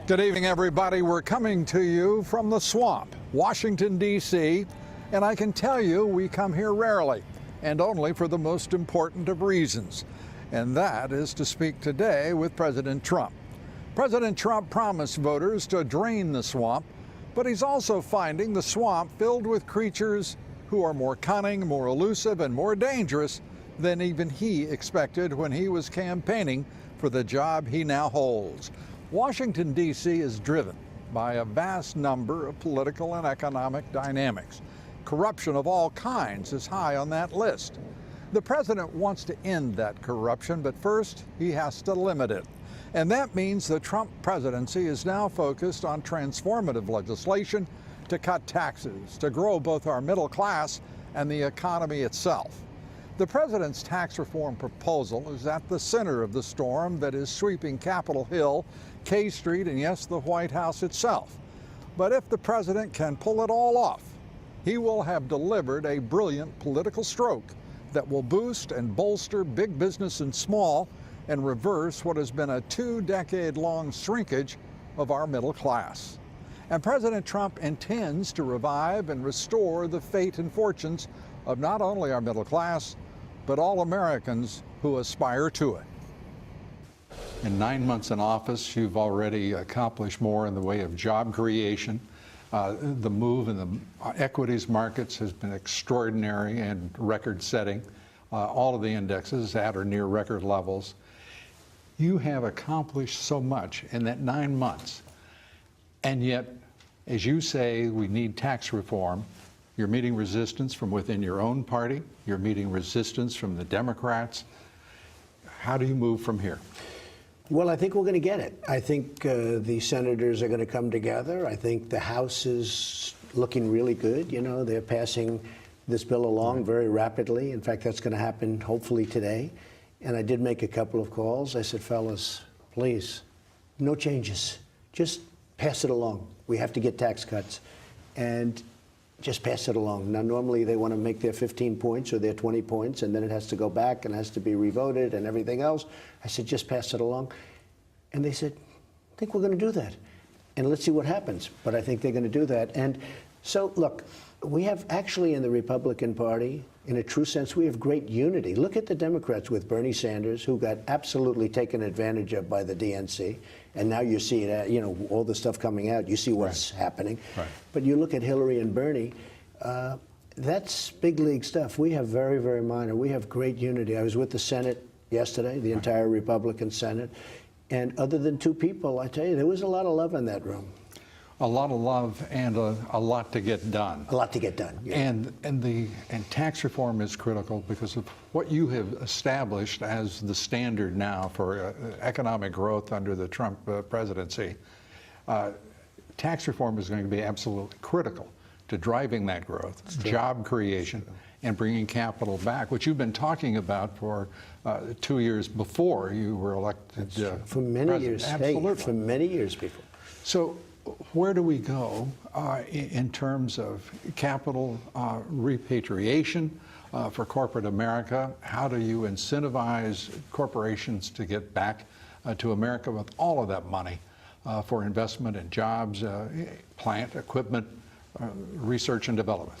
Good evening, everybody. We're coming to you from the swamp, Washington, D.C., and I can tell you we come here rarely and only for the most important of reasons, and that is to speak today with President Trump. President Trump promised voters to drain the swamp, but he's also finding the swamp filled with creatures who are more cunning, more elusive, and more dangerous than even he expected when he was campaigning for the job he now holds. Washington, D.C. is driven by a vast number of political and economic dynamics. Corruption of all kinds is high on that list. The president wants to end that corruption, but first he has to limit it. And that means the Trump presidency is now focused on transformative legislation to cut taxes, to grow both our middle class and the economy itself. The president's tax reform proposal is at the center of the storm that is sweeping Capitol Hill, K Street, and yes, the White House itself. But if the president can pull it all off, he will have delivered a brilliant political stroke that will boost and bolster big business and small and reverse what has been a 2-decade-long shrinkage of our middle class. And President Trump intends to revive and restore the fate and fortunes of not only our middle class, but all Americans who aspire to it. In 9 months in office, you've already accomplished more in the way of job creation. The move in the equities markets has been extraordinary and record-setting. All of the indexes at or near record levels. You have accomplished so much in that 9 months. And yet, as you say, we need tax reform. You're meeting resistance from within your own party. You're meeting resistance from the Democrats. How do you move from here? Well, I think we're going to get it. I think the senators are going to come together. I think the House is looking really good. You know, they're passing this bill along very rapidly. In fact, that's going to happen hopefully today. And I did make a couple of calls. I said, fellas, please, no changes. Just pass it along. We have to get tax cuts. And just pass it along. Now, normally they want to make their 15 points or their 20 points, and then it has to go back and has to be revoted and everything else. I said, just pass it along. And they said, I think we're going to do that. And let's see what happens. But I think they're going to do that. And so, look, we have actually in the Republican Party, in a true sense, we have great unity. Look at the Democrats with Bernie Sanders, who got absolutely taken advantage of by the DNC. And now you see it, you know, all the stuff coming out. You see what's happening. Right. But you look at Hillary and Bernie, that's big league stuff. We have very, very minor. We have great unity. I was with the Senate yesterday, the entire Republican Senate. And other than two people, I tell you, there was a lot of love in that room. A lot of love and a lot to get done. A lot to get done, yeah. And tax reform is critical because of what you have established as the standard now for economic growth under the Trump presidency. Tax reform is going to be absolutely critical to driving that growth, job creation, and bringing capital back, which you've been talking about for 2 years before you were elected for many years. Absolutely. Hey, for many years before. So where do we go in terms of capital repatriation for corporate America? How do you incentivize corporations to get back to America with all of that money for investment in jobs, plant, equipment, research and development?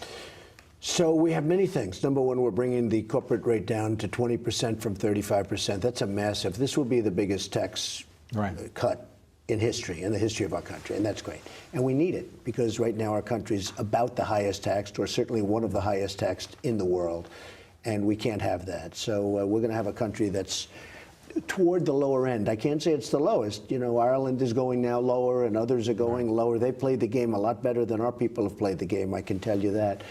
So we have many things. Number one, we're bringing the corporate rate down to 20% from 35%. That's a massive. This will be the biggest tax cut in history, in the history of our country, and that's great. And we need it because right now our country's about the highest taxed, or certainly one of the highest taxed in the world, and we can't have that. So we're going to have a country that's toward the lower end. I can't say it's the lowest. You know, Ireland is going now lower, and others are going lower. They played the game a lot better than our people have played the game, I can tell you that.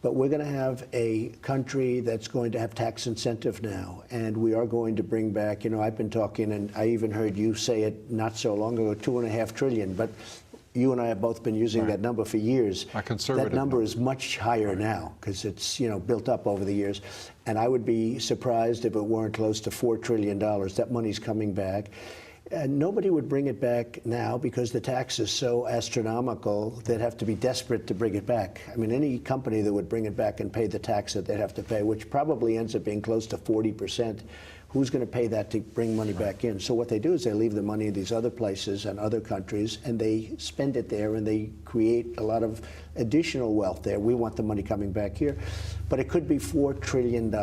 But we're going to have a country that's going to have tax incentive now, and we are going to bring back, you know, I've been talking, and I even heard you say it not so long ago, $2.5 trillion, but you and I have both been using that number for years. A conservative that number is much higher now because it's, you know, built up over the years. And I would be surprised if it weren't close to $4 trillion. That money's coming back. And nobody would bring it back now because the tax is so astronomical, they'd have to be desperate to bring it back. I mean, any company that would bring it back and pay the tax that they'd have to pay, which probably ends up being close to 40%, Who's going to pay that to bring money back in? So what they do is they leave the money in these other places and other countries, and they spend it there, and they create a lot of additional wealth there. We want the money coming back here. But it could be $4 trillion,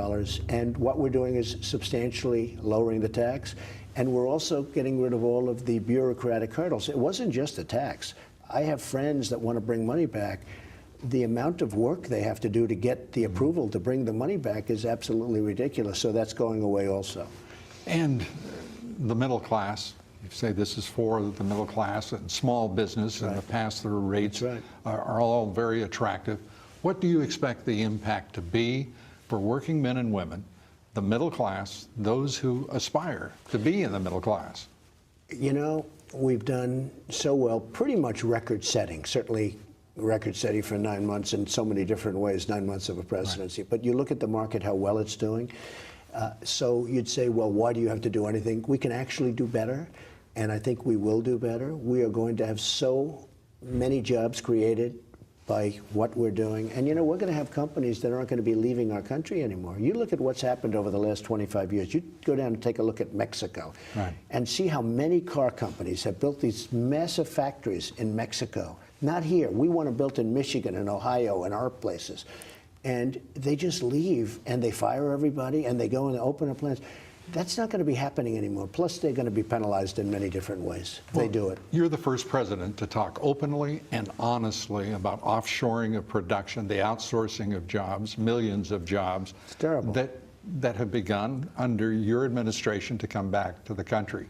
and what we're doing is substantially lowering the tax, and we're also getting rid of all of the bureaucratic hurdles. It wasn't just a tax. I have friends that want to bring money back. The amount of work they have to do to get the approval to bring the money back is absolutely ridiculous. So that's going away also. And the middle class, you say this is for the middle class and small business, and the pass-through rates are all very attractive. What do you expect the impact to be for working men and women, the middle class, those who aspire to be in the middle class? You know, we've done so well, pretty much record-setting, certainly record-setting for 9 months in so many different ways, 9 months of a presidency. But you look at the market, how well it's doing. So you'd say, well, why do you have to do anything? We can actually do better, and I think we will do better. We are going to have so many jobs created by what we're doing. And, you know, we're going to have companies that aren't going to be leaving our country anymore. You look at what's happened over the last 25 years. You go down and take a look at Mexico and see how many car companies have built these massive factories in Mexico. Not here. We want to build in Michigan and Ohio and our places. And they just leave, and they fire everybody, and they go and open up plants. That's not going to be happening anymore. Plus, they're going to be penalized in many different ways. They do it. You're the first president to talk openly and honestly about offshoring of production, the outsourcing of jobs, millions of jobs. It's terrible. That have begun under your administration to come back to the country.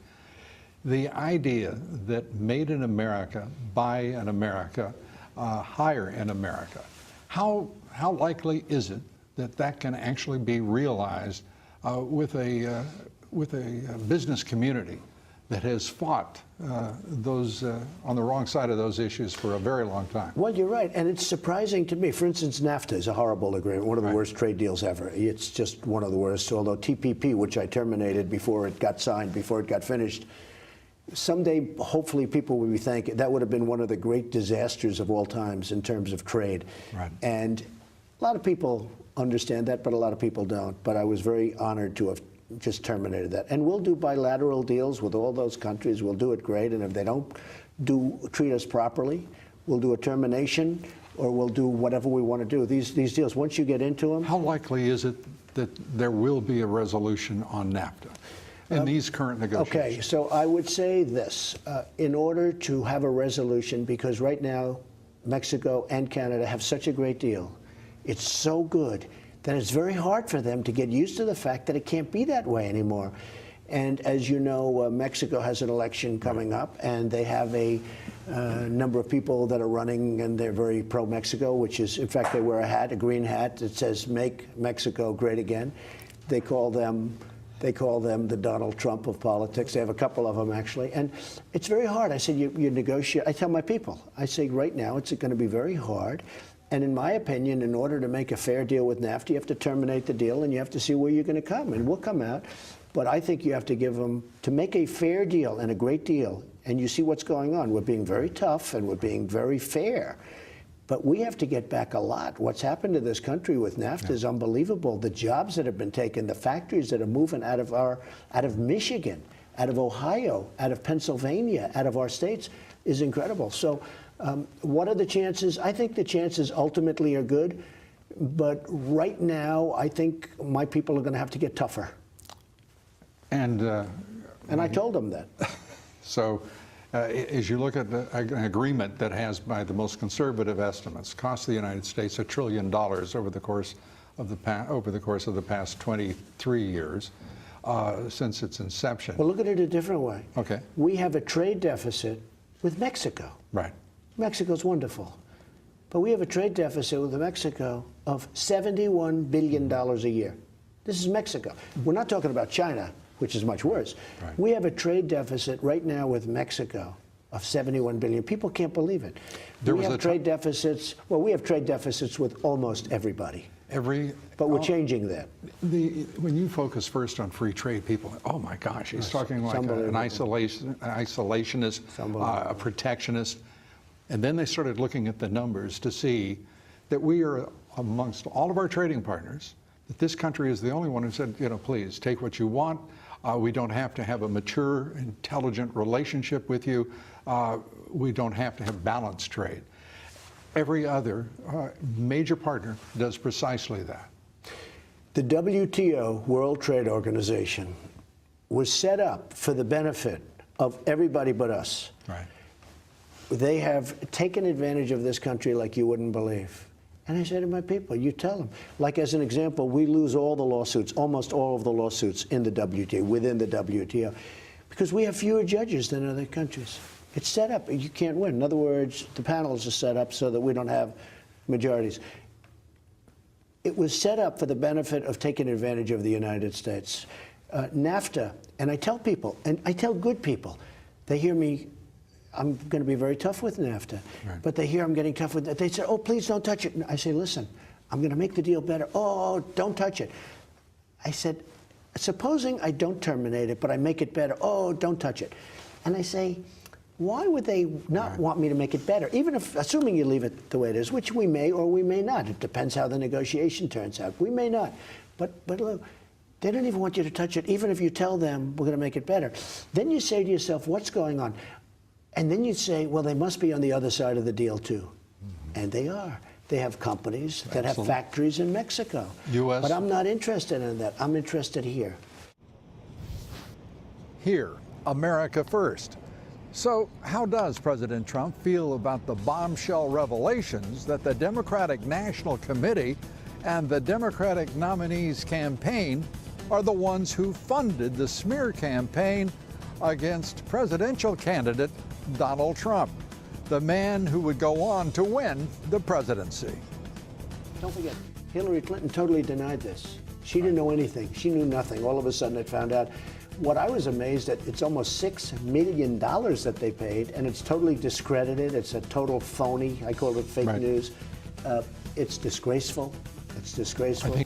The idea that made in America, buy in America, hire in America, how likely is it that that can actually be realized with a business community that has fought those on the wrong side of those issues for a very long time? Well, you're right, and it's surprising to me. For instance, NAFTA is a horrible agreement, one of the worst trade deals ever. It's just one of the worst, although TPP, which I terminated before it got signed, before it got finished, someday, hopefully, people will be thanking. That would have been one of the great disasters of all times in terms of trade. And a lot of people understand that, but a lot of people don't. But I was very honored to have just terminated that. And we'll do bilateral deals with all those countries. We'll do it great. And if they don't treat us properly, we'll do a termination, or we'll do whatever we want to do. These deals, once you get into them. How likely is it that there will be a resolution on NAFTA in these current negotiations? Okay, so I would say this. In order to have a resolution, because right now Mexico and Canada have such a great deal, it's so good that it's very hard for them to get used to the fact that it can't be that way anymore. And as you know, Mexico has an election coming up, and they have a number of people that are running, and they're very pro-Mexico, which is, in fact, they wear a hat, a green hat that says "Make Mexico Great Again." They call them the Donald Trump of politics. They have a couple of them, actually. And it's very hard. I said, you negotiate. I tell my people, I say, right now, it's going to be very hard. And in my opinion, in order to make a fair deal with NAFTA, you have to terminate the deal, and you have to see where you're going to come. And we'll come out. But I think you have to give them, to make a fair deal and a great deal, and you see what's going on. We're being very tough, and we're being very fair. But we have to get back a lot. What's happened to this country with NAFTA is unbelievable. The jobs that have been taken, the factories that are moving out of Michigan, out of Ohio, out of Pennsylvania, out of our states is incredible. So what are the chances? I think the chances ultimately are good. But right now, I think my people are going to have to get tougher. And I told them that. So as you look at an agreement that has, by the most conservative estimates, cost the United States $1 trillion over the course of the past 23 years since its inception. Well, look at it a different way. Okay. We have a trade deficit with Mexico. Right. Mexico's wonderful. But we have a trade deficit with Mexico of $71 billion a year. This is Mexico. We're not talking about China, which is much worse. Right. We have a trade deficit right now with Mexico of $71 billion. People can't believe it. We have trade deficits. Well, we have trade deficits with almost everybody. But we're changing that. When you focus first on free trade, people, oh my gosh, he's talking like an isolationist, a protectionist. And then they started looking at the numbers to see that we are, amongst all of our trading partners, that this country is the only one who said, please take what you want. We don't have to have a mature, intelligent relationship with you. We don't have to have balanced trade. Every other major partner does precisely that. The WTO, World Trade Organization, was set up for the benefit of everybody but us. Right. They have taken advantage of this country like you wouldn't believe. And I say to my people, you tell them. Like, as an example, we lose all the lawsuits, almost all of the lawsuits in the WTO, within the WTO, because we have fewer judges than other countries. It's set up. You can't win. In other words, the panels are set up so that we don't have majorities. It was set up for the benefit of taking advantage of the United States. NAFTA, and I tell people, and I tell good people, they hear me, I'm going to be very tough with NAFTA, right. But they hear I'm getting tough with it. They say, oh, please don't touch it. And I say, listen, I'm going to make the deal better. Oh, don't touch it. I said, supposing I don't terminate it, but I make it better. Oh, don't touch it. And I say, why would they not want me to make it better? Even if, assuming you leave it the way it is, which we may or we may not. It depends how the negotiation turns out. We may not. But look, they don't even want you to touch it, even if you tell them we're going to make it better. Then you say to yourself, what's going on? And then you say, well, they must be on the other side of the deal, too. Mm-hmm. And they are. They have companies that have factories in Mexico. US. But I'm not interested in that. I'm interested here. Here, America first. So how does President Trump feel about the bombshell revelations that the Democratic National Committee and the Democratic nominees' campaign are the ones who funded the smear campaign against presidential candidate Donald Trump, the man who would go on to win the presidency? Don't forget, Hillary Clinton totally denied this. She didn't know anything. She knew nothing. All of a sudden it found out. What I was amazed at, it's almost $6 million that they paid, and it's totally discredited. It's a total phony. I call it fake news. It's disgraceful. It's disgraceful.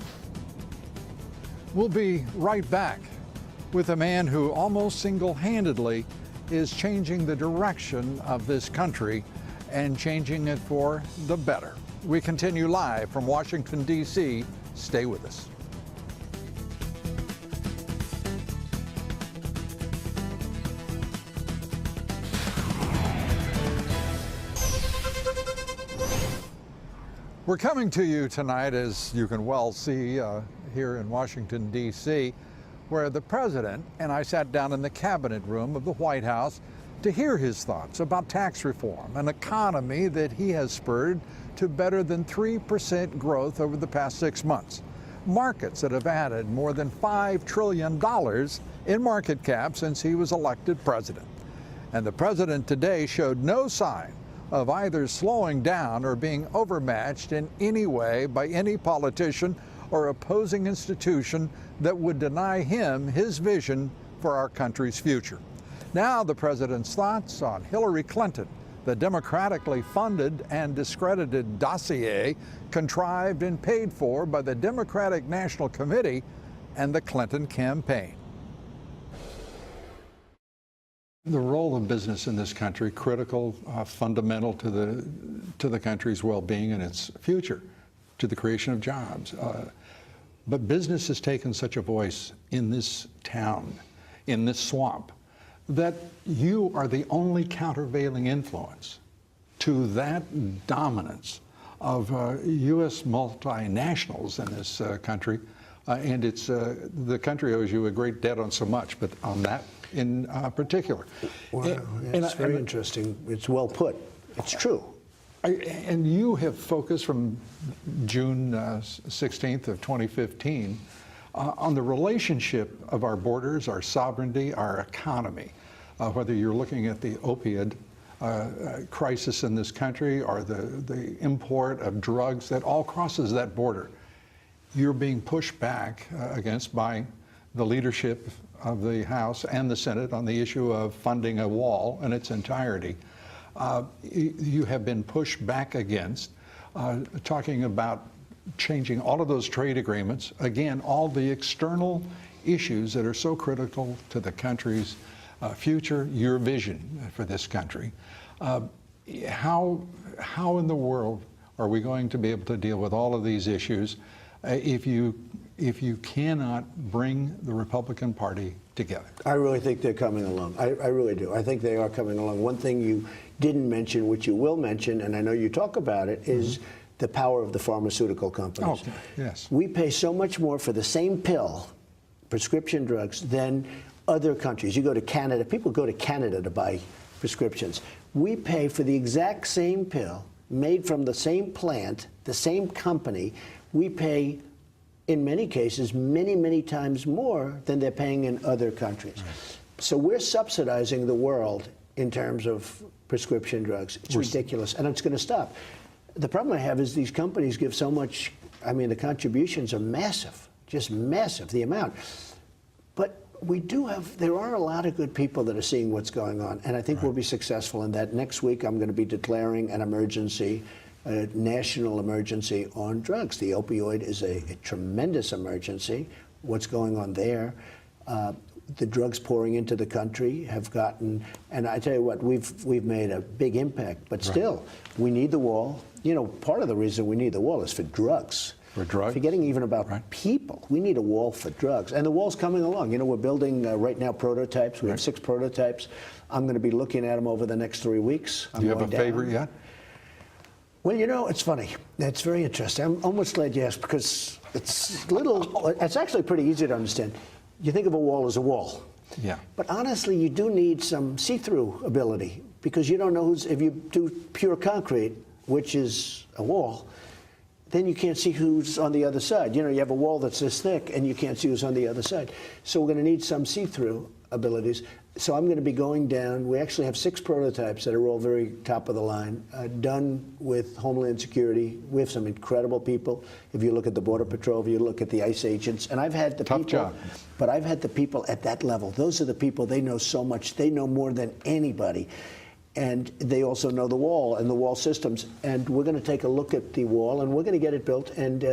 We'll be right back with a man who almost single-handedly is changing the direction of this country and changing it for the better. We continue live from Washington, D.C. Stay with us. We're coming to you tonight, as you can well see, here in Washington, D.C., where the president and I sat down in the cabinet room of the White House to hear his thoughts about tax reform, an economy that he has spurred to better than 3% growth over the past 6 months, markets that have added more than $5 trillion in market cap since he was elected president. And the president today showed no sign of either slowing down or being overmatched in any way by any politician or opposing institution that would deny him his vision for our country's future. Now the president's thoughts on Hillary Clinton, the democratically funded and discredited dossier contrived and paid for by the Democratic National Committee and the Clinton campaign. The role of business in this country, critical, fundamental to the country's well-being and its future, to the creation of jobs. But business has taken such a voice in this town, in this swamp, that you are the only countervailing influence to that dominance of U.S. multinationals in this country. And it's the country owes you a great debt on so much, but on that in particular. Wow, it's very interesting. It's well put. It's true. And you have focused from June 16th of 2015 on the relationship of our borders, our sovereignty, our economy, whether you're looking at the opioid crisis in this country or the import of drugs that all crosses that border. You're being pushed back against by the leadership of the House and the Senate on the issue of funding a wall in its entirety. You have been pushed back against, talking about changing all of those trade agreements. Again, all the external issues that are so critical to the country's future, your vision for this country. How in the world are we going to be able to deal with all of these issues if you if you cannot bring the Republican Party together? I really think they're coming along. I really do. I think they are coming along. One thing you didn't mention, which you will mention, and I know you talk about it, is the power of the pharmaceutical companies. Oh, yes. We pay so much more for the same pill, prescription drugs, than other countries. You go to Canada, people go to Canada to buy prescriptions. We pay for the exact same pill, made from the same plant, the same company. We pay, in many cases, many, many times more than they're paying in other countries. Right. So we're subsidizing the world in terms of prescription drugs. It's ridiculous, and it's going to stop. The problem I have is these companies give so much, I mean, the contributions are massive, just massive, the amount. But there are a lot of good people that are seeing what's going on, and I think we'll be successful in that. Next week, I'm going to be declaring an emergency, a national emergency on drugs. The opioid is a tremendous emergency. What's going on there? The drugs pouring into the country have gotten, and I tell you what, we've made a big impact, but still, we need the wall. You know, part of the reason we need the wall is for drugs. For drugs? Forgetting even about people. We need a wall for drugs. And the wall's coming along. You know, we're building right now prototypes. We have 6 prototypes. I'm going to be looking at them over the next 3 weeks. Do you have a favorite yet? Well, you know, it's funny. It's very interesting. I'm almost glad you asked, because it's actually pretty easy to understand. You think of a wall as a wall. Yeah. But honestly, you do need some see-through ability, because you don't know if you do pure concrete, which is a wall, then you can't see who's on the other side. You know, you have a wall that's this thick, and you can't see who's on the other side. So we're going to need some see-through abilities. So I'm going to be going down. We actually have 6 prototypes that are all very top of the line, done with Homeland Security. We have some incredible people. If you look at the Border Patrol, if you look at the ICE agents, and I've had the Tough job. But I've had the people at that level. Those are the people, they know so much. They know more than anybody. And they also know the wall and the wall systems. And we're going to take a look at the wall, and we're going to get it built, and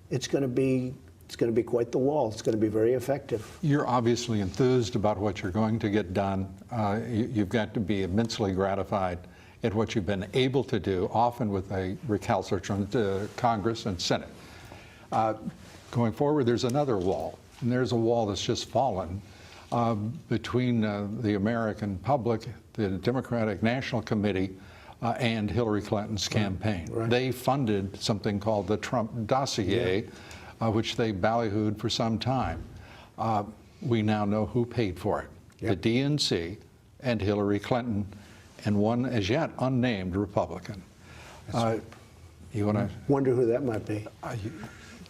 it's going to be quite the wall. It's going to be very effective. You're obviously enthused about what you're going to get done. You've got to be immensely gratified at what you've been able to do, often with a recalcitrant Congress and Senate. Going forward, there's another wall, and there's a wall that's just fallen between the American public, the Democratic National Committee, and Hillary Clinton's campaign. Right. They funded something called the Trump Dossier, which they ballyhooed for some time. We now know who paid for it. The DNC and Hillary Clinton, and one as yet unnamed Republican. You want to wonder who that might be?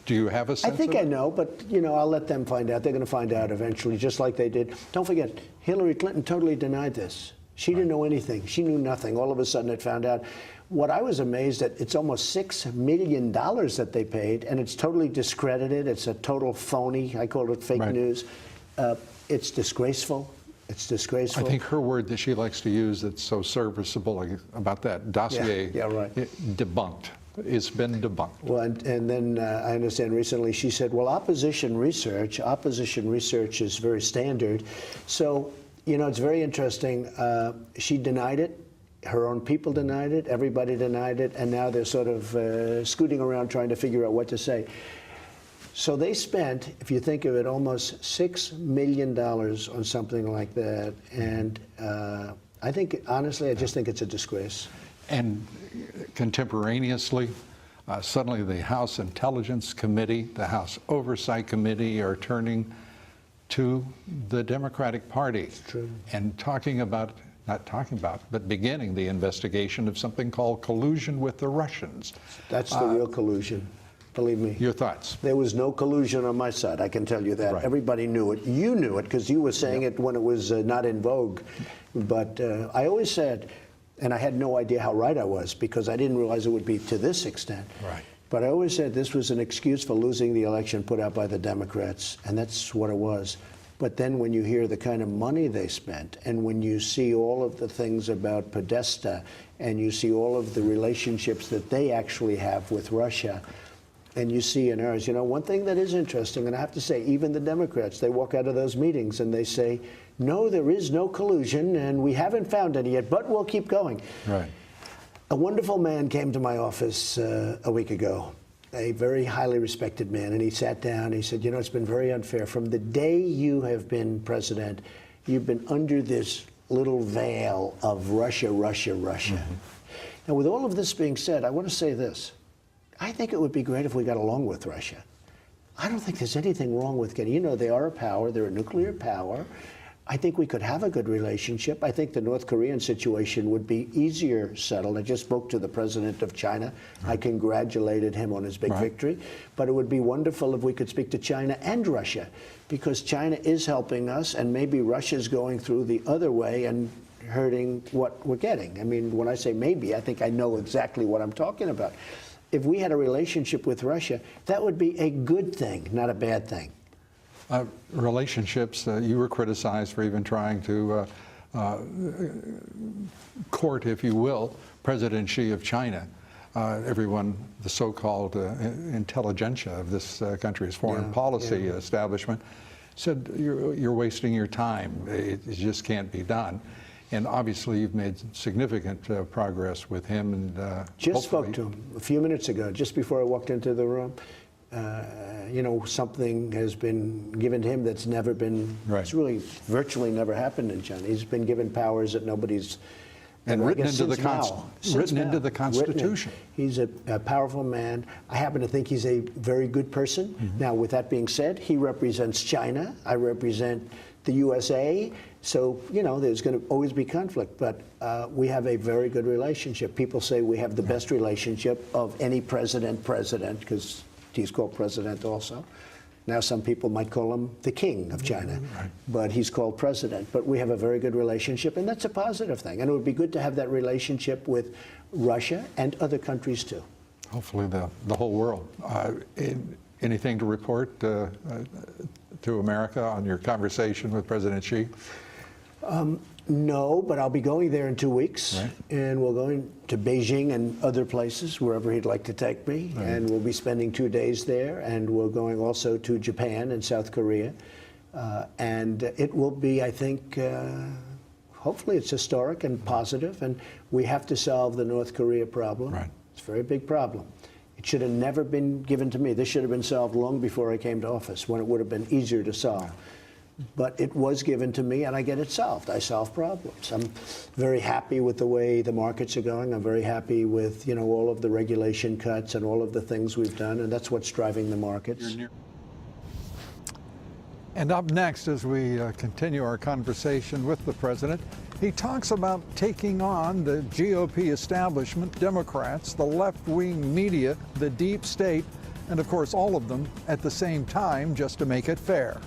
Do you have a sense? I think I know, but you know, I'll let them find out. They're going to find out eventually, just like they did. Don't forget, Hillary Clinton totally denied this. She didn't know anything. She knew nothing. All of a sudden, it found out. What I was amazed at, it's almost $6 million that they paid, and it's totally discredited. It's a total phony. I call it fake news. It's disgraceful. It's disgraceful. I think her word that she likes to use that's so serviceable about that dossier, debunked. It's been debunked. Well, and then I understand recently she said, well, opposition research is very standard. So, you know, it's very interesting. She denied it. Her own people denied it. Everybody denied it. And now they're sort of scooting around trying to figure out what to say. So they spent, if you think of it, almost $6 million on something like that. And I think, honestly, I just think it's a disgrace. And contemporaneously, suddenly the House Intelligence Committee, the House Oversight Committee are turning to the Democratic Party and but beginning the investigation of something called collusion with the Russians. That's the real collusion. Believe me. Your thoughts? There was no collusion on my side, I can tell you that. Right. Everybody knew it. You knew it because you were saying it when it was not in vogue. But I always said, and I had no idea how right I was because I didn't realize it would be to this extent. Right. But I always said this was an excuse for losing the election put out by the Democrats, and that's what it was. But then when you hear the kind of money they spent, and when you see all of the things about Podesta, and you see all of the relationships that they actually have with Russia, and you see in ours, you know, one thing that is interesting, and I have to say, even the Democrats, they walk out of those meetings and they say, no, there is no collusion, and we haven't found any yet, but we'll keep going. Right. A wonderful man came to my office a week ago, a very highly respected man, and he sat down and he said, you know, it's been very unfair. From the day you have been president, you've been under this little veil of Russia, Russia, Russia. Mm-hmm. Now, with all of this being said, I want to say this. I think it would be great if we got along with Russia. I don't think there's anything wrong with getting, you know, they are a power, they're a nuclear power. I think we could have a good relationship. I think the North Korean situation would be easier settled. I just spoke to the president of China. Right. I congratulated him on his big victory. But it would be wonderful if we could speak to China and Russia, because China is helping us, and maybe Russia's going through the other way and hurting what we're getting. I mean, when I say maybe, I think I know exactly what I'm talking about. If we had a relationship with Russia, that would be a good thing, not a bad thing. Relationships, you were criticized for even trying to court, if you will, President Xi of China. Everyone, the so-called intelligentsia of this country's foreign policy establishment, said you're wasting your time. It just can't be done. And obviously, you've made significant progress with him. And just spoke to him a few minutes ago, just before I walked into the room. You know, something has been given to him that's never been, it's really virtually never happened in China. He's been given powers that nobody's, and written into the Constitution. He's a powerful man. I happen to think he's a very good person. Mm-hmm. Now, with that being said, he represents China. I represent the USA. So, you know, there's going to always be conflict, but we have a very good relationship. People say we have the best relationship of any president, because he's called president also. Now some people might call him the king of China, but he's called president. But we have a very good relationship, and that's a positive thing. And it would be good to have that relationship with Russia and other countries too. Hopefully the whole world. Anything to report to America on your conversation with President Xi? No, but I'll be going there in 2 weeks, and we're going to Beijing and other places, wherever he'd like to take me, and we'll be spending 2 days there, and we're going also to Japan and South Korea, and it will be, I think, hopefully it's historic and positive, and we have to solve the North Korea problem. It's a very big problem. It should have never been given to me. This should have been solved long before I came to office, when it would have been easier to solve. But it was given to me, and I get it solved. I solve problems. I'm very happy with the way the markets are going. I'm very happy with, you know, all of the regulation cuts and all of the things we've done, and that's what's driving the markets. And up next, as we continue our conversation with the president, he talks about taking on the GOP establishment, Democrats, the left-wing media, the deep state, and of course all of them at the same time, just to make it fair.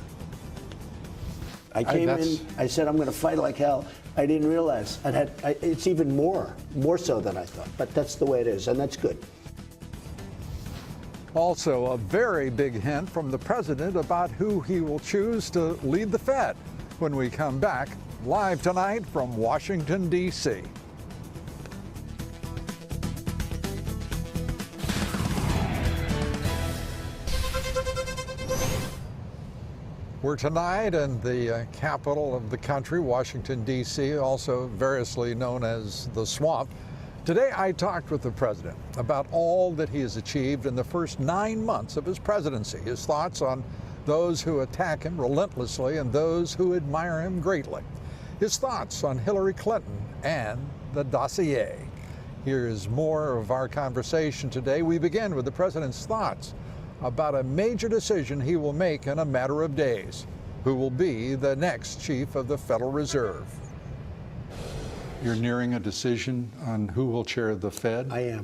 I came in, I said, I'm going to fight like hell. I didn't realize it's even more so than I thought. But that's the way it is, and that's good. Also, a very big hint from the president about who he will choose to lead the Fed when we come back, live tonight from Washington, D.C. We're tonight in the capital of the country, Washington, D.C., also variously known as the Swamp. Today, I talked with the president about all that he has achieved in the first 9 months of his presidency, his thoughts on those who attack him relentlessly and those who admire him greatly, his thoughts on Hillary Clinton and the dossier. Here is more of our conversation today. We begin with the president's thoughts about a major decision he will make in a matter of days: who will be the next chief of the Federal Reserve. You're nearing a decision on who will chair the Fed? I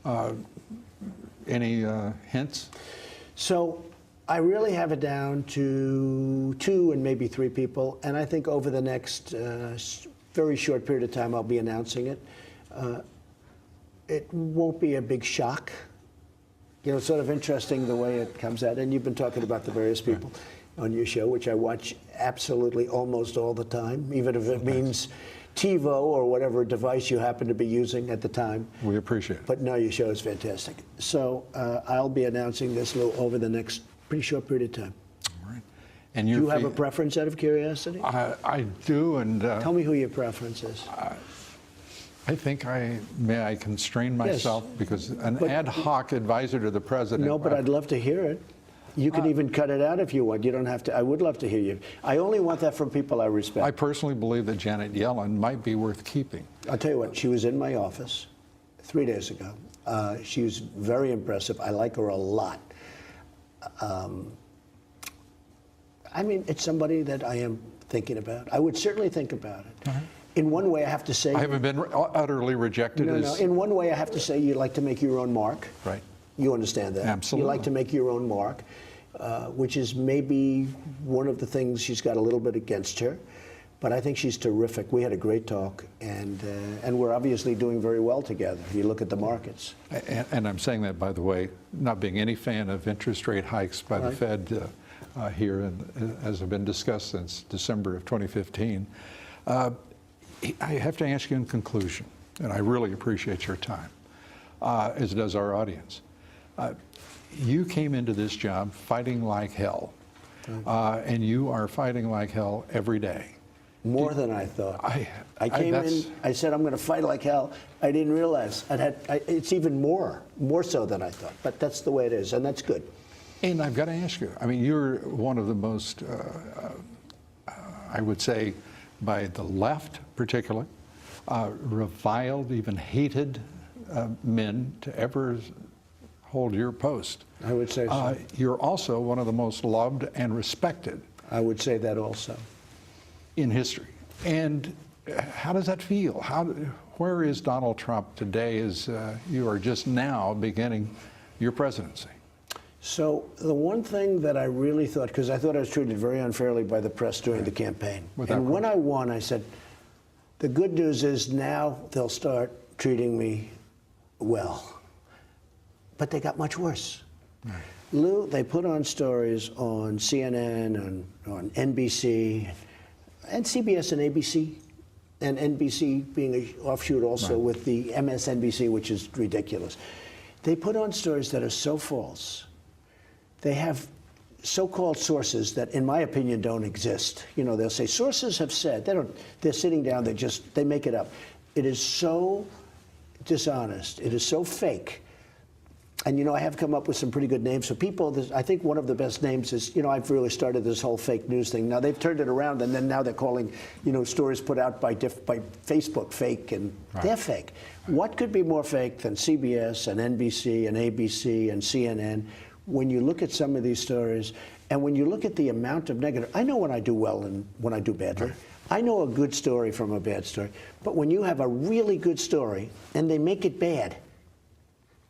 am. Any hints? So I really have it down to 2 and maybe 3 people, and I think over the next very short period of time I'll be announcing it. It won't be a big shock. You know, it's sort of interesting the way it comes out. And you've been talking about the various people on your show, which I watch absolutely almost all the time, even if it means TiVo or whatever device you happen to be using at the time. We appreciate it. But no, your show is fantastic. So I'll be announcing this over the next pretty short period of time. All right. And do you have a preference out of curiosity? I do. And tell me who your preference is. I think may I constrain myself because an ad hoc advisor to the president. No, but I'd love to hear it. You can even cut it out if you want. You don't have to. I would love to hear you. I only want that from people I respect. I personally believe that Janet Yellen might be worth keeping. I'll tell you what, she was in my office 3 days ago. She was very impressive. I like her a lot. I mean, it's somebody that I am thinking about. I would certainly think about it. In one way, I have to say... I haven't been utterly rejected. No. In one way, I have to say you like to make your own mark. Right. You understand that. Absolutely. You like to make your own mark, which is maybe one of the things she's got a little bit against her. But I think she's terrific. We had a great talk, and we're obviously doing very well together. You look at the markets. And I'm saying that, by the way, not being any fan of interest rate hikes by the Fed here, and as have been discussed since December of 2015. I have to ask you in conclusion, and I really appreciate your time, as does our audience. You came into this job fighting like hell, and you are fighting like hell every day. More than I thought. I came in, I said, I'm going to fight like hell. I didn't realize it's even more so than I thought. But that's the way it is, and that's good. And I've got to ask you, I mean, you're one of the most, I would say, by the left particularly, reviled, even hated men to ever hold your post. I would say so. You're also one of the most loved and respected. I would say that also. In history. And how does that feel? Where is Donald Trump today as you are just now beginning your presidency? So the one thing that I really thought, because I thought I was treated very unfairly by the press during the campaign. And when I won, I said, the good news is now they'll start treating me well. But they got much worse. Right. Lou, they put on stories on CNN, on NBC, and CBS and ABC, and NBC being an offshoot also with the MSNBC, which is ridiculous. They put on stories that are so false. They have so-called sources that, in my opinion, don't exist. You know, they'll say, sources have said. They're sitting down, they make it up. It is so dishonest. It is so fake. And, you know, I have come up with some pretty good names. So people, I think one of the best names is, you know, I've really started this whole fake news thing. Now, they've turned it around, and then now they're calling, you know, stories put out by Facebook fake, and they're fake. What could be more fake than CBS and NBC and ABC and CNN? When you look at some of these stories, and when you look at the amount of negative, I know when I do well and when I do badly. I know a good story from a bad story. But when you have a really good story and they make it bad,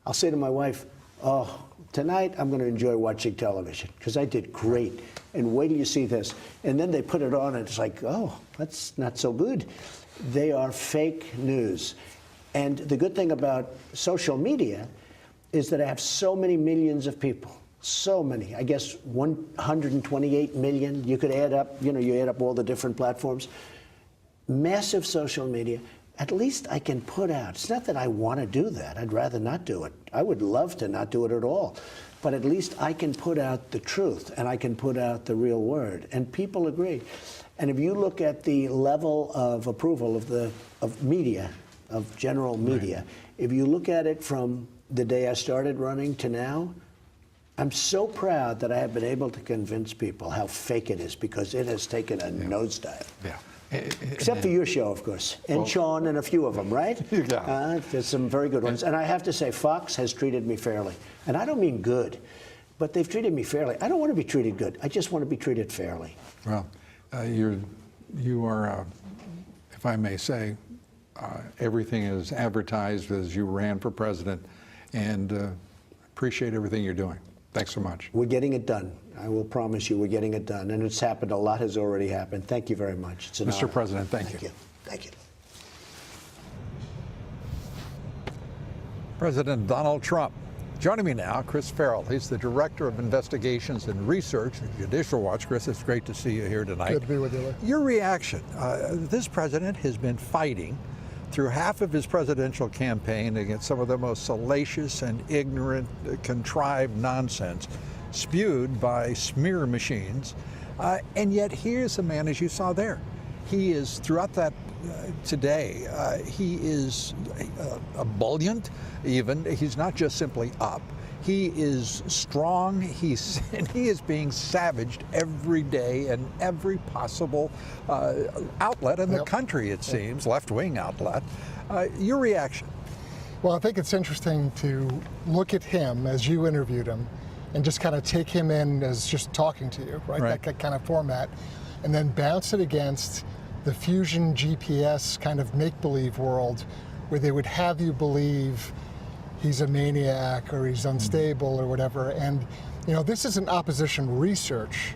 I'll say to my wife, oh, tonight I'm going to enjoy watching television because I did great. And wait till you see this. And then they put it on and it's like, oh, that's not so good. They are fake news. And the good thing about social media is that I have so many millions of people. So many. I guess 128 million. You could add up, you know, you add up all the different platforms. Massive social media. At least I can put out. It's not that I want to do that. I'd rather not do it. I would love to not do it at all. But at least I can put out the truth and I can put out the real word. And people agree. And if you look at the level of approval of media, of general media, if you look at it from the day I started running to now, I'm so proud that I have been able to convince people how fake it is because it has taken a nosedive. Yeah. Except for your show, of course, and Sean and a few of them, right? Yeah. There's some very good ones. And I have to say, Fox has treated me fairly. And I don't mean good, but they've treated me fairly. I don't want to be treated good. I just want to be treated fairly. Well, you are, if I may say, everything is advertised as you ran for president, and appreciate everything you're doing. Thanks so much. We're getting it done. I will promise you we're getting it done. And it's happened. A lot has already happened. Thank you very much. It's an honor. Mr. President, thank you. Thank you. President Donald Trump. Joining me now, Chris Farrell. He's the Director of Investigations and Research at Judicial Watch. Chris, it's great to see you here tonight. Good to be with you. Your reaction. This president has been fighting through half of his presidential campaign against some of the most salacious and ignorant, contrived nonsense spewed by smear machines. And yet here's a man, as you saw there. he is, throughout that today, he is ebullient even. He's not just simply up. He is strong, and he is being savaged every day in every possible outlet in the country, it seems, left-wing outlet. Your reaction? Well, I think it's interesting to look at him as you interviewed him and just kind of take him in as just talking to you, right? That kind of format, and then bounce it against the fusion GPS kind of make-believe world where they would have you believe he's a maniac or he's unstable or whatever. And, you know, this isn't opposition research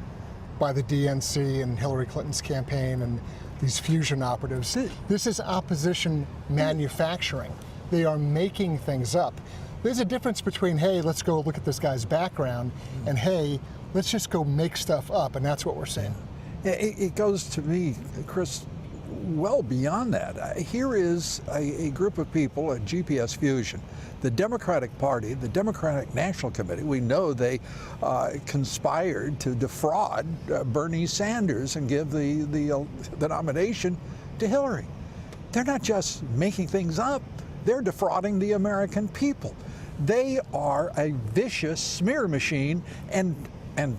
by the DNC and Hillary Clinton's campaign and these fusion operatives. This is opposition manufacturing. They are making things up. There's a difference between, hey, let's go look at this guy's background, and hey, let's just go make stuff up, and that's what we're seeing. It goes to me, Chris, well beyond that. Here is a group of people at GPS Fusion, the Democratic Party, the Democratic National Committee. We know they conspired to defraud Bernie Sanders and give the nomination to Hillary. They're not just making things up, they're defrauding the American people. They are a vicious smear machine, and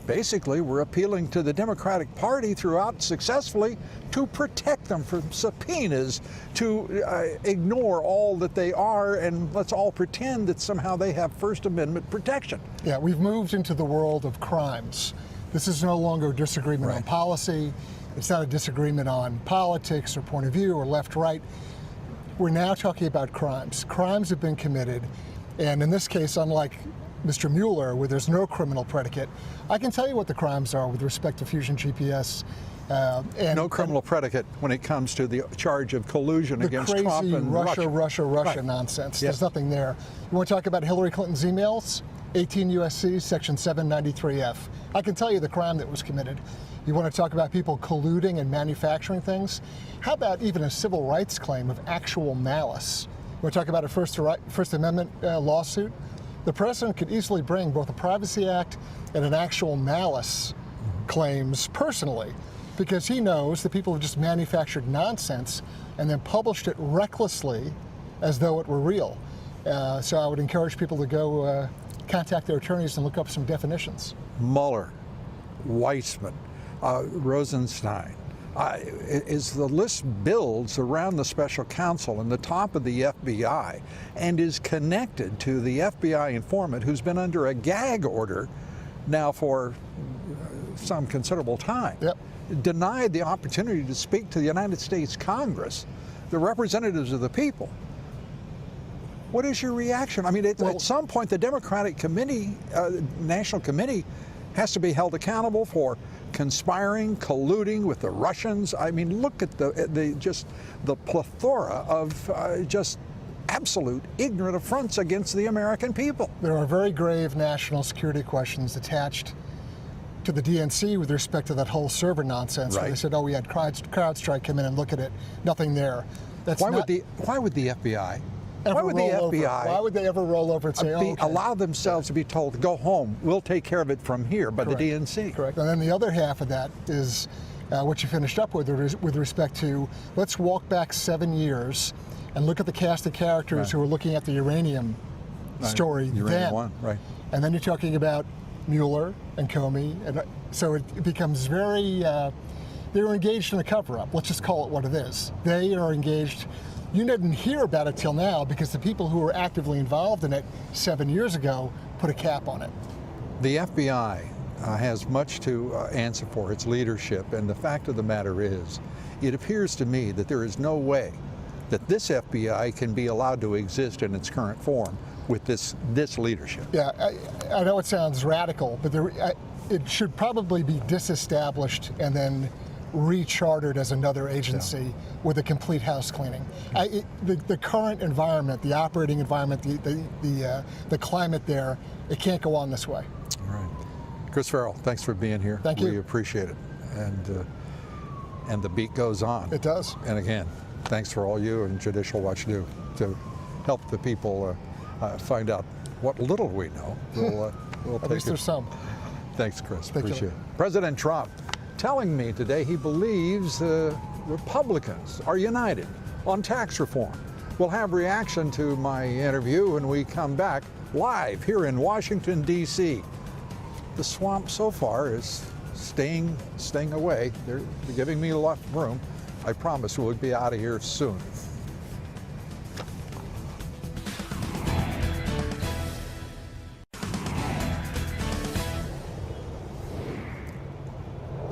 basically we're appealing to the Democratic Party throughout successfully to protect them from subpoenas, to ignore all that they are, and let's all pretend that somehow they have First Amendment protection. Yeah, we've moved into the world of crimes. This is no longer a disagreement on policy. It's not a disagreement on politics or point of view or left-right. We're now talking about crimes. Crimes have been committed, and in this case, unlike Mr. Mueller, where there's no criminal predicate, I can tell you what the crimes are with respect to Fusion GPS. And no criminal predicate when it comes to the charge of collusion against Trump and Russia. Russia nonsense. There's nothing there. You want to talk about Hillary Clinton's emails? 18 U.S.C. Section 793F. I can tell you the crime that was committed. You want to talk about people colluding and manufacturing things? How about even a civil rights claim of actual malice? You want to talk about a First Amendment lawsuit? The president could easily bring both a Privacy Act and an actual malice claims personally, because he knows that people have just manufactured nonsense and then published it recklessly as though it were real. So I would encourage people to go contact their attorneys and look up some definitions. Mueller, Weissman, Rosenstein. As the list builds around the special counsel and the top of the FBI and is connected to the FBI informant who's been under a gag order now for some considerable time, denied the opportunity to speak to the United States Congress, the representatives of the people. What is your reaction? I mean, at some point, the Democratic Committee, National Committee, has to be held accountable for conspiring, colluding with the Russians. I mean, look at the plethora of just absolute ignorant affronts against the American people. There are very grave national security questions attached to the DNC with respect to that whole server nonsense. Where they said, oh, we had CrowdStrike come in and look at it. Nothing there. Why would the FBI? Why would they ever roll over and say, allow themselves to be told to go home? We'll take care of it from here by the DNC. Correct. And then the other half of that is what you finished up with respect to, let's walk back 7 years and look at the cast of characters who were looking at the uranium story then. And then you're talking about Mueller and Comey, and so it becomes very, they're engaged in a cover-up. Let's just call it what it is. They are engaged. You didn't hear about it till now because the people who were actively involved in it 7 years ago put a cap on it. The FBI has much to answer for, its leadership, and the fact of the matter is, it appears to me that there is no way that this FBI can be allowed to exist in its current form with this leadership. Yeah, I know it sounds radical, but it should probably be disestablished and then rechartered as another agency with a complete house cleaning. The current environment, the operating environment, the climate there, it can't go on this way. All right. Chris Farrell, thanks for being here. Thank you. We appreciate it. And the beat goes on. It does. And again, thanks for all you and Judicial Watch do to help the people find out what little we know. We'll At least there's some. Thanks, Chris. Appreciate it. President Trump telling me today he believes Republicans are united on tax reform. We'll have reaction to my interview when we come back live here in Washington, D.C. The swamp so far is staying away. They're giving me enough room. I promise we'll be out of here soon.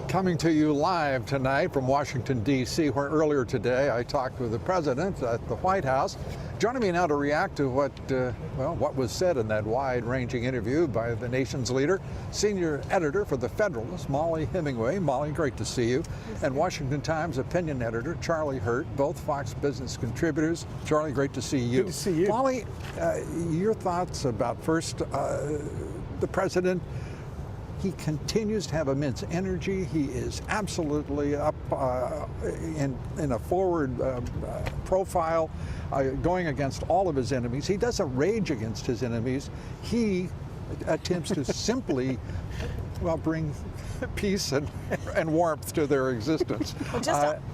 Coming to you live tonight from Washington, D.C., where earlier today I talked with the president at the White House. Joining me now to react to what was said in that wide-ranging interview by the nation's leader, senior editor for The Federalist, Molly Hemingway. Molly, great to see you. And Washington Times opinion editor, Charlie Hurt, both Fox Business contributors. Charlie, great to see you. Good to see you. Molly, your thoughts about first the president. He continues to have immense energy. He is absolutely up in a forward profile, going against all of his enemies. He doesn't rage against his enemies. He attempts to simply, bring peace and warmth to their existence.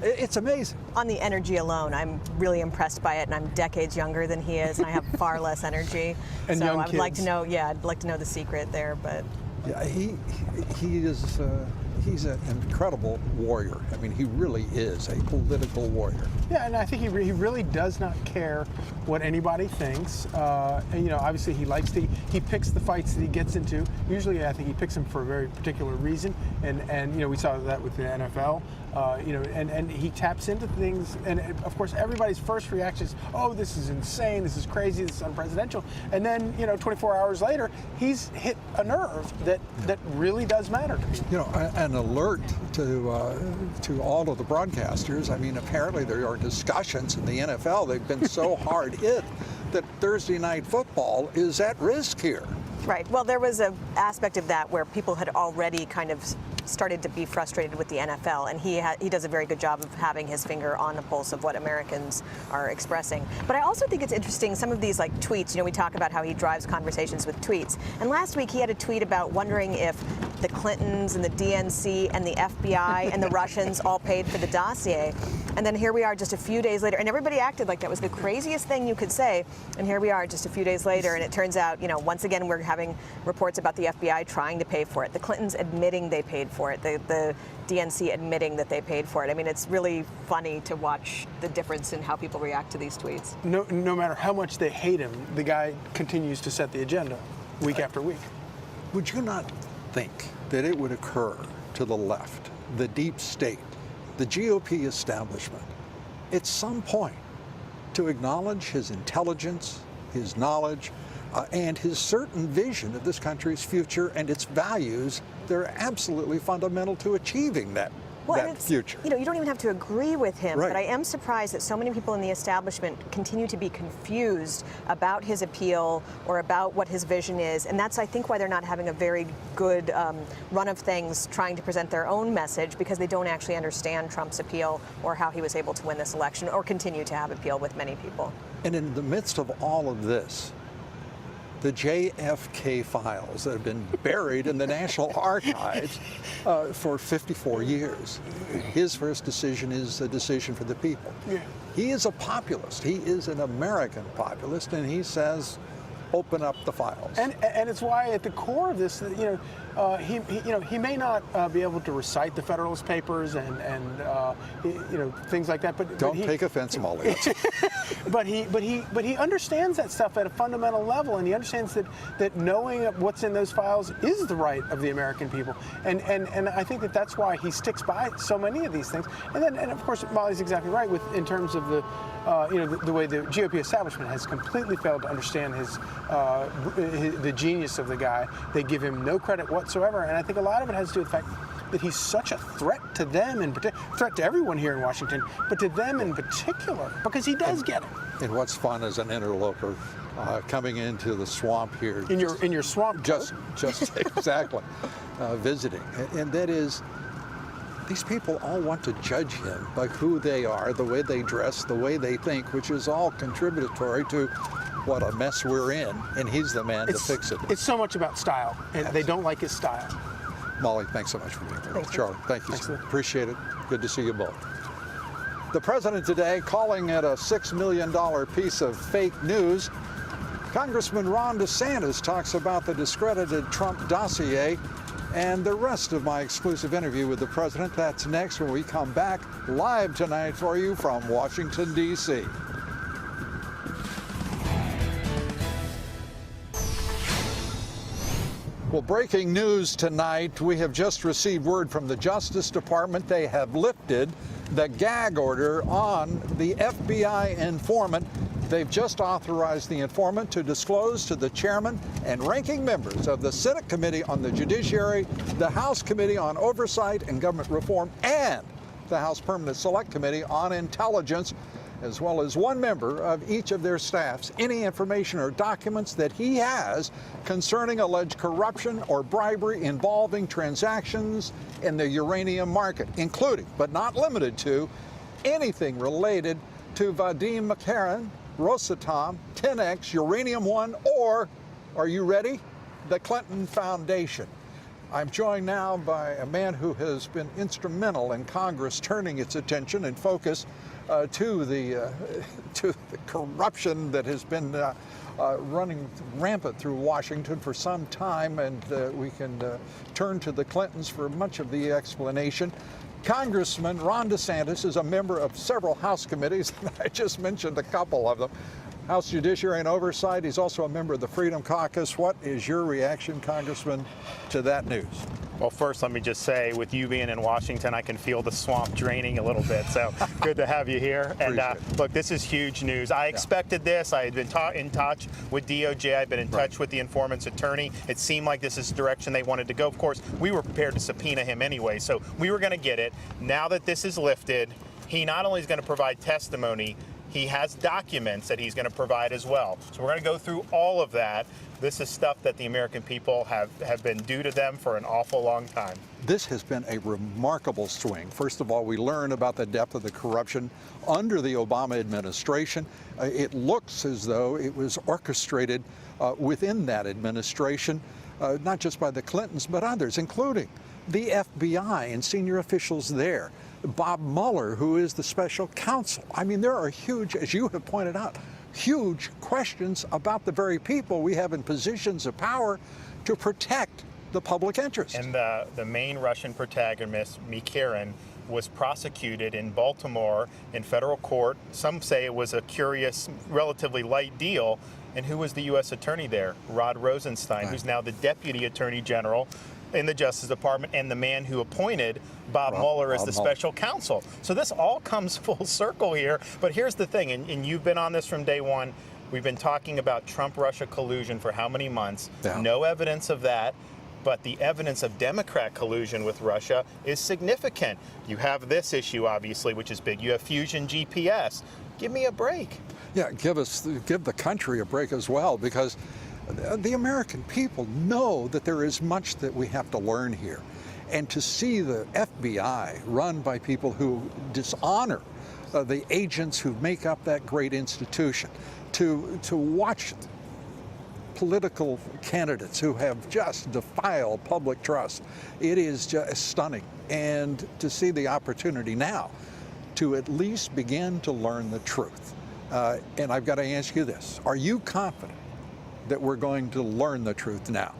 It's amazing. On the energy alone, I'm really impressed by it, and I'm decades younger than he is, and I have far less energy. And so young I would like kids. to know, I'd like to know the secret there, but. Yeah, he's an incredible warrior. I mean, he really is a political warrior. Yeah, and I think he really does not care what anybody thinks. And, obviously he picks the fights that he gets into. Usually I think he picks them for a very particular reason. And we saw that with the NFL. And he taps into things. And of course, everybody's first reaction is, oh, this is insane. This is crazy. This is unpresidential. And then, 24 hours later, he's hit a nerve that really does matter to me. An alert to all of the broadcasters. I mean, apparently there are discussions in the NFL. They've been so hard hit that Thursday night football is at risk here. Right. Well, there was an aspect of that where people had already kind of started to be frustrated with the NFL, and he does a very good job of having his finger on the pulse of what Americans are expressing. But I also think it's interesting, some of these tweets, we talk about how he drives conversations with tweets. And last week he had a tweet about wondering if the Clintons and the DNC and the FBI and the Russians all paid for the dossier. And then here we are just a few days later, and everybody acted like that was the craziest thing you could say. And here we are just a few days later, and it turns out, once again, we're having reports about the FBI trying to pay for it, the Clintons admitting they paid for it, the DNC admitting that they paid for it. I mean, it's really funny to watch the difference in how people react to these tweets. No matter how much they hate him, the guy continues to set the agenda week after week. Would you not think that it would occur to the left, the deep state, the GOP establishment, at some point to acknowledge his intelligence, his knowledge, and his certain vision of this country's future and its values? They're absolutely fundamental to achieving that future. You don't even have to agree with him, Right. but I am surprised that so many people in the establishment continue to be confused about his appeal or about what his vision is, and that's, I think, why they're not having a very good run of things trying to present their own message, because they don't actually understand Trump's appeal or how he was able to win this election or continue to have appeal with many people. And in the midst of all of this, the JFK files that have been buried in the National Archives for 54 years. His first decision is a decision for the people. Yeah. He is a populist. He is an American populist, and he says, open up the files. And it's why at the core of this, he may not be able to recite the Federalist Papers and things like that. But Don't take offense, Molly. but he understands that stuff at a fundamental level, and he understands that knowing what's in those files is the right of the American people. And I think that's why he sticks by so many of these things. And of course Molly's exactly right in terms of the way the GOP establishment has completely failed to understand the genius of the guy. They give him no credit whatsoever, and I think a lot of it has to do with the fact that he's such a threat to them, and threat to everyone here in Washington, but to them in particular, because he does get it. And what's fun as an interloper coming into the swamp here. In your swamp. Just exactly, visiting. And that is, these people all want to judge him by who they are, the way they dress, the way they think, which is all contributory to what a mess we're in, and he's the man to fix it. It's so much about style, and they don't like his style. Molly, thanks so much for being here. Thank you. Charlie, thank you. Thanks. Appreciate it. Good to see you both. The president today calling it a $6 million piece of fake news. Congressman Ron DeSantis talks about the discredited Trump dossier, and the rest of my exclusive interview with the president. That's next when we come back live tonight for you from Washington, D.C. Well, breaking news tonight. We have just received word from the Justice Department. They have lifted the gag order on the FBI informant. They've just authorized the informant to disclose to the chairman and ranking members of the Senate Committee on the Judiciary, the House Committee on Oversight and Government Reform, and the House Permanent Select Committee on Intelligence, as well as one member of each of their staffs, any information or documents that he has concerning alleged corruption or bribery involving transactions in the uranium market, including, but not limited to, anything related to Vadim Makarin, Rosatom, 10X, Uranium One, or, are you ready, the Clinton Foundation. I'm joined now by a man who has been instrumental in Congress turning its attention and focus to the corruption that has been running rampant through Washington for some time, and we can turn to the Clintons for much of the explanation. Congressman Ron DeSantis is a member of several House committees. I just mentioned a couple of them. House Judiciary and Oversight. He's also a member of the Freedom Caucus. What is your reaction, Congressman, to that news? Well, first, let me just say, with you being in Washington, I can feel the swamp draining a little bit. So good to have you here. And look, this is huge news. I expected this. I had been in touch with DOJ. I've been in touch with the informant's attorney. It seemed like this is the direction they wanted to go. Of course, we were prepared to subpoena him anyway, so we were going to get it. Now that this is lifted, he not only is going to provide testimony, he has documents that he's going to provide as well. So we're going to go through all of that. This is stuff that the American people have been due to them for an awful long time. This has been a remarkable swing. First of all, we learn about the depth of the corruption under the Obama administration. It looks as though it was orchestrated within that administration, not just by the Clintons, but others, including the FBI and senior officials there. Bob Mueller, who is the special counsel. I mean, there are huge, as you have pointed out, huge questions about the very people we have in positions of power to protect the public interest. And the main Russian protagonist, Makarin, was prosecuted in Baltimore in federal court. Some say it was a curious, relatively light deal. And who was the U.S. attorney there? Rod Rosenstein, who's now the deputy attorney general in the Justice Department, and the man who appointed Bob Mueller as the special counsel. So this all comes full circle here. But here's the thing, and you've been on this from day one. We've been talking about Trump-Russia collusion for how many months? Yeah. No evidence of that. But the evidence of Democrat collusion with Russia is significant. You have this issue, obviously, which is big. You have Fusion GPS. Give me a break. Yeah, give the country a break as well, because the American people know that there is much that we have to learn here. And to see the FBI run by people who dishonor the agents who make up that great institution, to watch political candidates who have just defiled public trust, it is just stunning. And to see the opportunity now to at least begin to learn the truth. And I've got to ask you this. Are you confident that we're going to learn the truth now?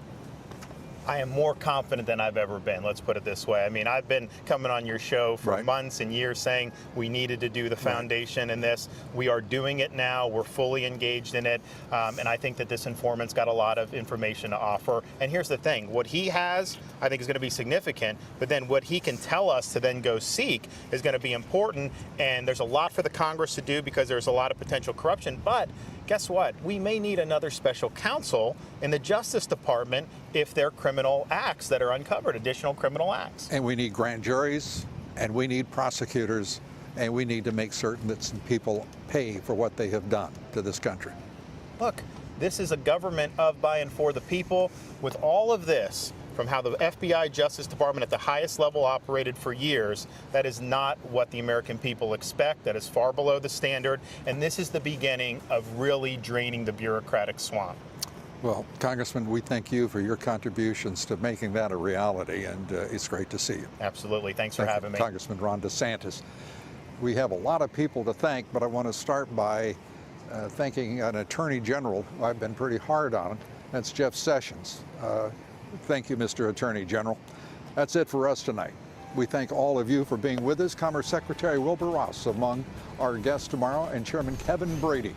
I am more confident than I've ever been, let's put it this way. I mean, I've been coming on your show for months and years saying we needed to do the foundation and this. We are doing it now. We're fully engaged in it. And I think that this informant's got a lot of information to offer. And here's the thing. What he has, I think, is going to be significant. But then what he can tell us to then go seek is going to be important. And there's a lot for the Congress to do because there's a lot of potential corruption. But guess what? We may need another special counsel in the Justice Department if there are criminal acts that are uncovered, additional criminal acts. And we need grand juries, and we need prosecutors, and we need to make certain that some people pay for what they have done to this country. Look, this is a government of, by, and for the people. With all of this, from how the FBI, Justice Department at the highest level operated for years, that is not what the American people expect. That is far below the standard. And this is the beginning of really draining the bureaucratic swamp. Well, Congressman, we thank you for your contributions to making that a reality, and it's great to see you. Absolutely. Thanks for having me. Congressman Ron DeSantis. We have a lot of people to thank, but I want to start by thanking an Attorney General who I've been pretty hard on. That's Jeff Sessions. Thank you, Mr. Attorney General. That's it for us tonight. We thank all of you for being with us. Commerce Secretary Wilbur Ross among our guests tomorrow, and Chairman Kevin Brady.